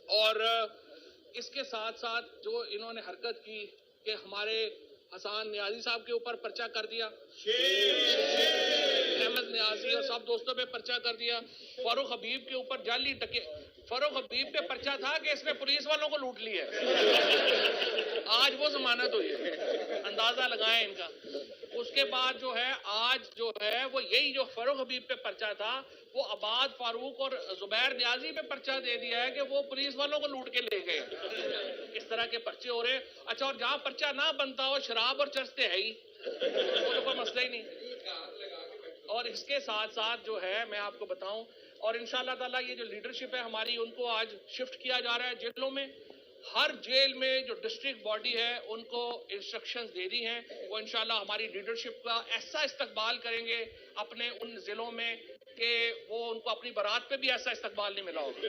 اور اس کے ساتھ ساتھ جو انہوں نے حرکت کی کہ ہمارے حسان نیازی صاحب کے اوپر پرچہ کر دیا، احمد نیازی اور سب دوستوں پہ پرچہ کر دیا، فاروق حبیب کے اوپر جعلی فاروق حبیب پہ پرچہ تھا کہ اس نے پولیس والوں کو لوٹ لیا ہے، آج وہ ضمانت ہوئی ہے، اندازہ لگائیں ان کا۔ اس کے بعد جو ہے آج جو ہے وہ یہی جو فاروق حبیب پہ پرچہ تھا وہ عباد فاروق اور زبیر نیازی پہ پرچہ دے دیا ہے کہ وہ پولیس والوں کو لوٹ کے لے گئے۔ اس طرح کے پرچے ہو رہے۔ اچھا، اور جہاں پرچہ نہ بنتا ہو شراب اور چرس ہے ہی، وہ تو کوئی مسئلہ ہی نہیں۔ اور اس کے ساتھ ساتھ جو ہے میں آپ کو بتاؤں، اور انشاءاللہ تعالیٰ یہ جو لیڈرشپ ہے ہماری ان کو آج شفٹ کیا جا رہا ہے جیلوں میں۔ ہر جیل میں جو ڈسٹرکٹ باڈی ہے ان کو انسٹرکشنز دے دی ہیں، وہ انشاءاللہ ہماری لیڈرشپ کا ایسا استقبال کریں گے اپنے ان ضلعوں میں کہ وہ ان کو اپنی برات پہ بھی ایسا استقبال نہیں ملا ہوگا۔